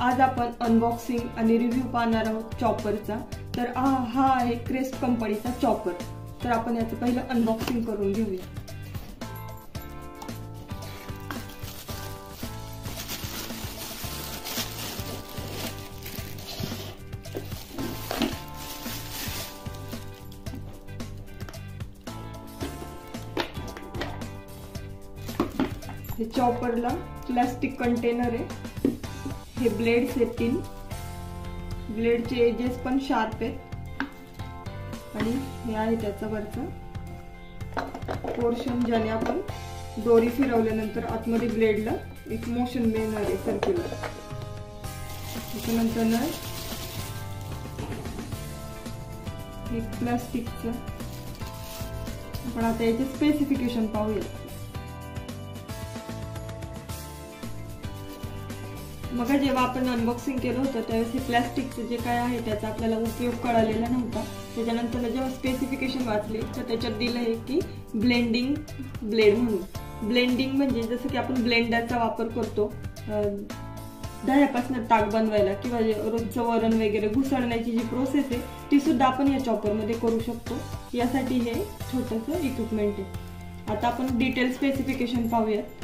आज आपण अनबॉक्सिंग आणि रिव्ह्यू पाहणार आहोत चॉपरचा। तर हा आहे क्रेस्ट कंपनीचा चॉपर। तर आपण याचं पहिलं अनबॉक्सिंग करून घेऊया। हे चॉपरला प्लास्टिक कंटेनर आहे। हे ब्लेड्स आहेत 3। ब्लेडचे एजेस पण शार्प आहेत आणि हे आहे त्याचा वरचा पोर्शन, ज्याने आपण दोरी फिरवल्यानंतर आतमध्ये ब्लेडला एक मोशन मिळणार आहे सर्क्युलर। त्यानंतर हे प्लास्टिकचं आपण आता याचे स्पेसिफिकेशन पाहूया। मग जेव्हा आपण अनबॉक्सिंग केलं होतं त्यावेळेस हे प्लास्टिकचं जे काय आहे त्याचा आपल्याला उपयोग कळलेला नव्हता। त्याच्यानंतर जेव्हा स्पेसिफिकेशन वाचले तर त्याच्यात दिलं आहे की ब्लेंडिंग ब्लेड म्हणून। ब्लेंडिंग म्हणजे जसं की आपण ब्लेंडरचा वापर करतो दह्यापासून ताक बनवायला किंवा रोजचं वरण वगैरे घुसळण्याची जी प्रोसेस आहे ती सुद्धा आपण या चॉपरमध्ये करू शकतो। यासाठी हे छोटंसं इक्विपमेंट आहे। आता आपण डिटेल स्पेसिफिकेशन पाहूयात।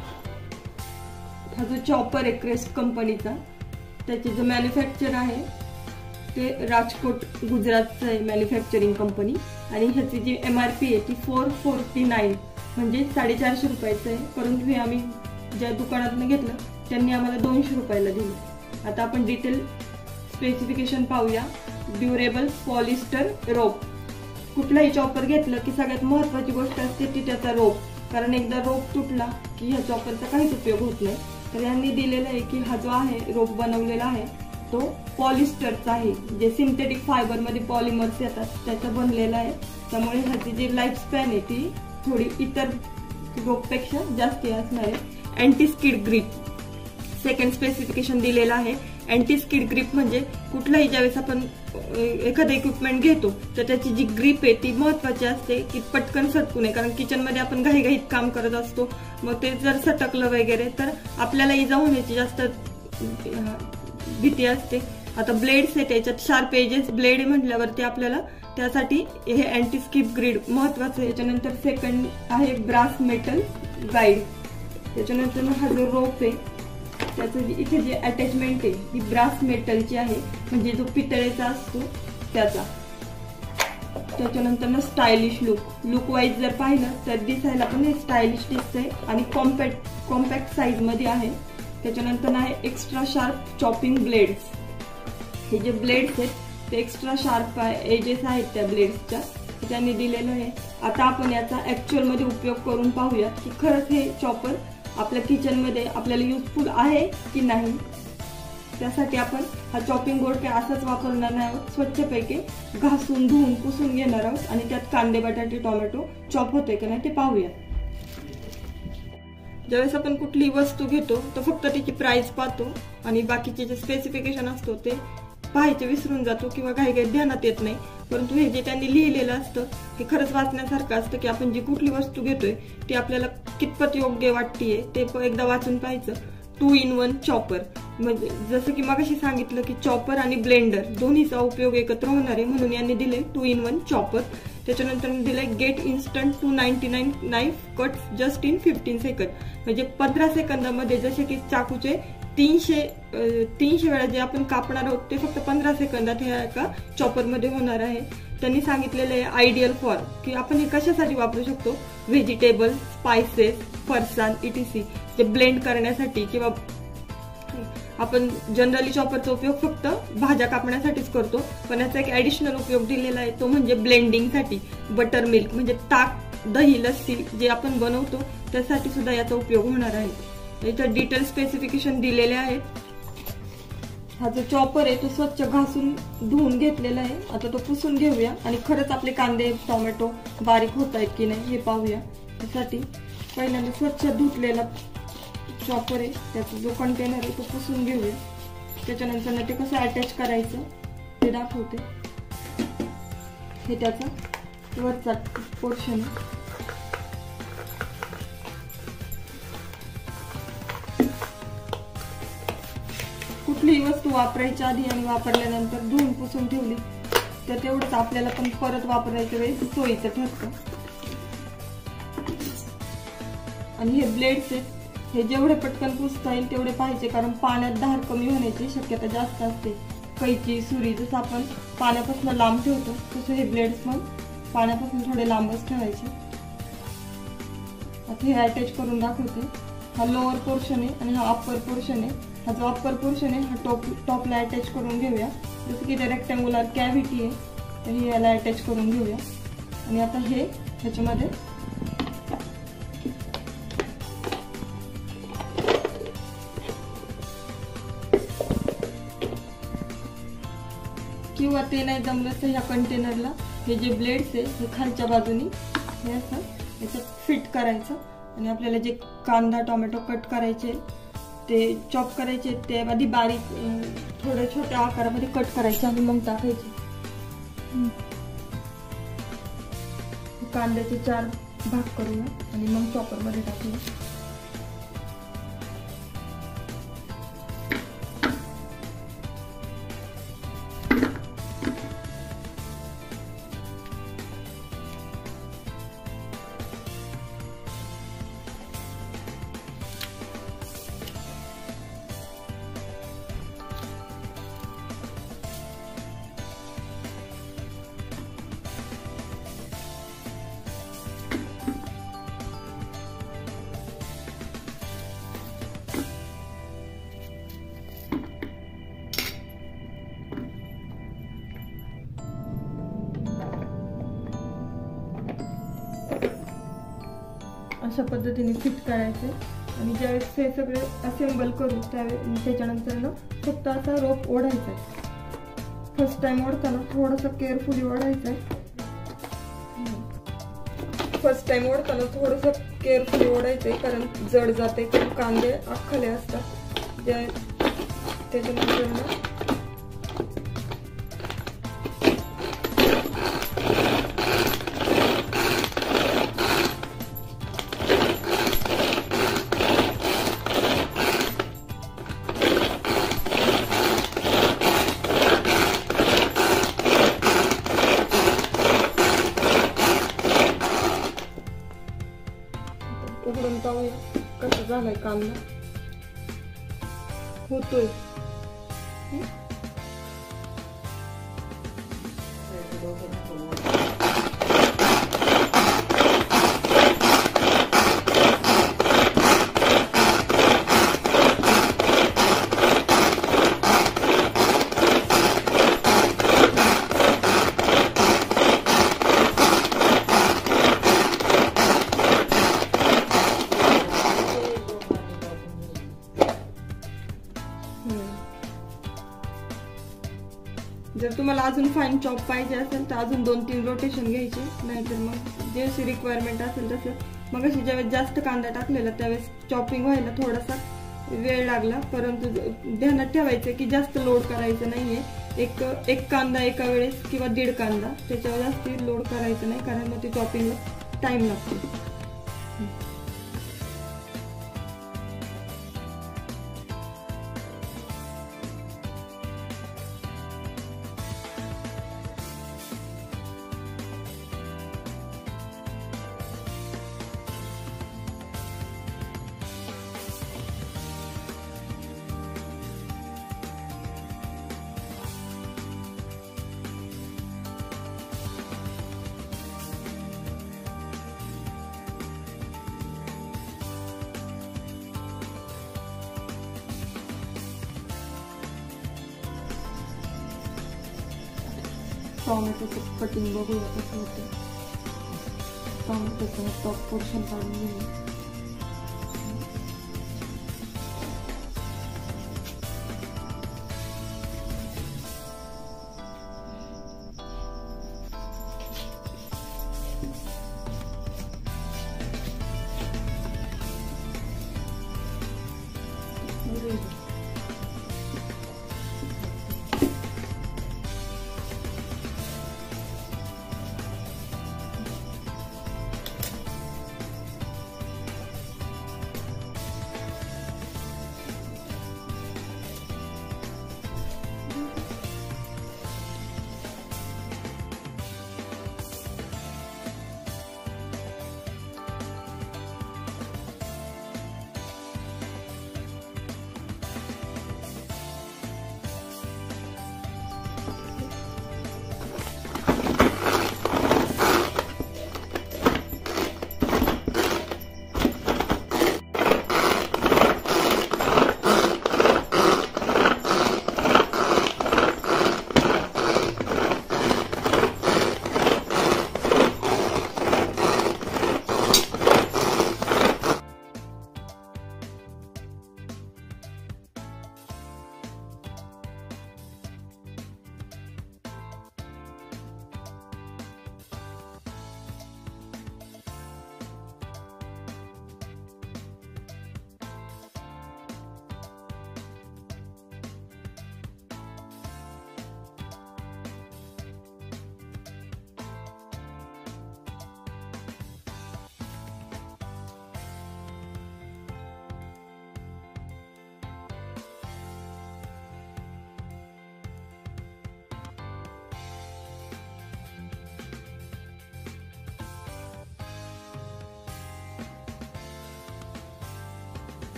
हा जो चॉपर आहे क्रेस्ट कंपनीचा, त्याचे जो मॅन्युफॅक्चर आहे ते राजकोट गुजरातचं आहे मॅन्युफॅक्चरिंग कंपनी। आणि ह्याची जी MRP आहे ती 449 म्हणजे 450 रुपयाचं आहे। परंतु हे आम्ही ज्या दुकानातून घेतलं त्यांनी आम्हाला 200 रुपयाला दिलं। आता आपण डिटेल स्पेसिफिकेशन पाहूया। ड्युरेबल पॉलिस्टर रोप। कुठलाही चॉपर घेतलं की सगळ्यात महत्त्वाची गोष्ट असते ती त्याचा रोप, कारण एकदा रोप तुटला की ह्या चॉपरचा काहीच उपयोग होत नाही। तर यांनी दिलेलं आहे की हा जो आहे रोप बनवलेला आहे तो पॉलिस्टरचा आहे, जे सिंथेटिक फायबर मध्ये पॉलिमर्स येतात त्याचा बनलेला आहे। त्यामुळे ह्याची जी लाईफ स्पॅन आहे ती थोडी इतर रोपपेक्षा जास्त असणार आहे। Anti skid grip second specification दिलेला आहे। अँटी स्किड ग्रिप म्हणजे कुठलाही ज्यावेळेस आपण एखादं इक्विपमेंट घेतो तर त्याची जी ग्रिप आहे ती महत्वाची असते की पटकन सटकू नये, कारण किचन मध्ये आपण घाईघाईत काम करत असतो, मग ते जर सटकलं वगैरे तर आपल्याला इजा होण्याची जास्त भीती असते। आता ब्लेड्स आहे त्याच्यात शार्प एजेस ब्लेड म्हटल्यावरती आपल्याला त्यासाठी हे अँटी स्किड ग्रिप महत्वाचं आहे। त्याच्यानंतर सेकंड आहे ब्रास मेटल गाईड। त्याच्यानंतर हा जो रोप आहे त्याचं इथे जे अटॅचमेंट आहे ही ब्रास मेटलची आहे, म्हणजे जो पितळेचा असतो त्याचा। त्याच्यानंतर स्टायलिश लुक वाईज जर पाहिलं तर दिसायला पण हे स्टायलिश दिसतंय आणि कॉम्पॅक्ट साईज मध्ये आहे। त्याच्यानंतर आहे एक्स्ट्रा शार्प चॉपिंग ब्लेड्स। हे जे ब्लेड्स आहेत ते एक्स्ट्रा शार्प एजेस आहेत त्या ब्लेड्सच्या, त्यांनी दिलेलं आहे। आता आपण याचा ऍक्च्युअल मध्ये उपयोग करून पाहूयात की खरंच हे चॉपर आपल्या किचन मध्ये आपल्याला युजफुल आहे की नाही। त्यासाठी आपण हा चॉपिंग बोर्ड काय असाच वापरणार नाही आहोत, स्वच्छपैकी घासून धुवून पुसून घेणार आहोत आणि त्यात कांदे बटाटे टोमॅटो चॉप होते की नाही ते पाहूया। ज्यावेळेस आपण कुठलीही वस्तू घेतो तर फक्त त्याची प्राइस पाहतो आणि बाकीचे जे स्पेसिफिकेशन असतो ते पाहायचे विसरून जातो किंवा घाईघाईत ध्यानात येत नाही। परंतु हे जे त्यांनी लिहिलेलं असतं हे खरंच वाचण्यासारखं असतं की आपण जी कुठली वस्तू घेतोय ती आपल्याला कितपत योग्य वाटतेय ते एकदा वाचून पाहायचं। 2 in 1 चॉपर म्हणजे जसं की मगाशी सांगितलं की चॉपर आणि ब्लेंडर दोन्हीचा उपयोग एकत्र होणार आहे, म्हणून यांनी दिले 2 in 1 चॉपर। त्याच्यानंतर दिले get instant 299 knife cuts just in 15 second म्हणजे 15 सेकंदामध्ये जसे की चाकूचे 300 वेळा जे आपण कापणार आहोत ते फक्त 15 सेकंदात ह्या एका चॉपर मध्ये होणार आहे। त्यांनी सांगितलेलं आहे आयडियल फॉर की आपण हे कशासाठी वापरू शकतो, व्हेजिटेबल स्पायसेस फरसाण इटीसी जे ब्लेंड करण्यासाठी, किंवा आपण जनरली चॉपरचा उपयोग फक्त भाज्या कापण्यासाठीच करतो, पण याचा एक ऍडिशनल उपयोग दिलेला आहे तो म्हणजे ब्लेंडिंगसाठी। बटर मिल्क म्हणजे ताक दही लस्सी जे आपण बनवतो त्यासाठी सुद्धा याचा उपयोग होणार आहे। याच्यात डिटेल स्पेसिफिकेशन दिलेले आहेत। हा जो चॉपर आहे तो स्वच्छ घासून धुवून घेतलेला आहे। आता तो पुसून घेऊया आणि खरंच आपले कांदे टोमॅटो बारीक होत आहेत की नाही हे पाहूया। त्यासाठी पहिल्यांदा स्वच्छ धुतलेला चॉपर आहे त्याचा जो कंटेनर आहे तो पुसून घेऊया। त्याच्यानंतर ते कसं अटॅच करायचं ते दाखवते। हे त्याचा वरचा पोर्शन कुठलीही वस्तू वापरायच्या आधी आणि वापरल्यानंतर धुवून पुसून ठेवली तर तेवढंच आपल्याला पण परत वापरायच्या वेळेस सोयीचं ठरतं. आणि हे ब्लेड्स आहेत, हे जेवढे पटकन पुसता येईल तेवढे पाहिजे, कारण पाण्यात धार कमी होण्याची शक्यता जास्त असते. कैची, सुरी जसं आपण पाण्यापासून लांब ठेवतो तसं हे ब्लेड्स पण पाण्यापासून थोडे लांबच ठेवायचे. आता हे अटॅच करून दाखवते. हा लोअर पोर्शन आहे आणि हा अप्पर पोर्शन आहे. हा जो अप्पर पोर्शन आहे हा टॉपला अटॅच करून घेऊया. जसं की ते रेक्टँग्युलर कॅव्हिटी आहे तर हे याला अटॅच करून घेऊया. आणि आता हे ह्याच्यामध्ये किंवा ते नाही जमलं तर ह्या कंटेनरला हे जे ब्लेड्स आहे हे खालच्या बाजूनी हे असं याच्यात फिट करायचं. आणि आपल्याला जे कांदा टोमॅटो कट करायचे ते चॉप करायचे ते आधी बारीक थोड्या छोट्या आकारामध्ये कट करायचे आणि मग टाकायचे. कांद्याचे 4 भाग करूया आणि मग चॉपरमध्ये टाकूया. अशा पद्धतीने फिट करायचे. आणि ज्यावेळेस हे सगळे असेंबल करू त्यावेळेस त्याच्यानंतर ना फक्त असा रोप ओढायचा आहे. फर्स्ट टाइम ओढताना थोडंसं केअरफुली ओढायचं आहे. कारण जड जाते, खूप कांदे अख्खले असतात. त्याच्यानंतर ना उघडून पाहूया कसं झालाय कांदा होतोय. जर तुम्हाला अजून फाईन चॉप पाहिजे असेल तर अजून 2-3 रोटेशन घ्यायचे, नाहीतर मग जशी रिक्वायरमेंट असेल तसं. मग अशी ज्यावेळेस जास्त कांदा टाकलेला त्यावेळेस चॉपिंग व्हायला थोडासा वेळ लागला, परंतु ध्यानात ठेवायचं की जास्त लोड करायचं नाहीये. एक कांदा एका वेळेस किंवा 1.5 कांदा, त्याच्यावर जास्त लोड करायचं नाही, कारण मग ते चॉपिंगला टाइम लागतो. टोमॅटोचं कटिंग बघूया कसं होतं. टोमॅटोचं टॉप पोर्शन काढून घेऊया.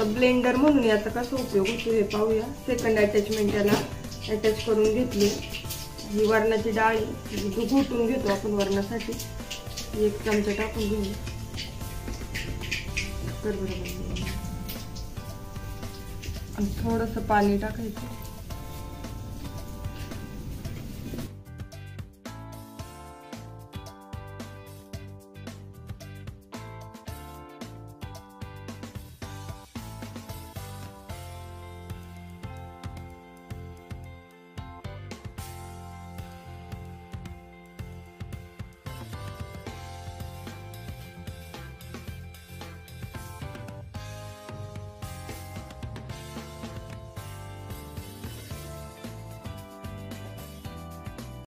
आता ब्लेंडर म्हणून याचा कसा उपयोग होतो हे पाहूया. सेकंड अटॅचमेंट याला अटॅच करून घेतली. ही वरणाची डाळ घोटून घेतो आपण वरणासाठी. 1 चमचा टाकून घेऊ. आणि थोडंसं पाणी टाकायचं.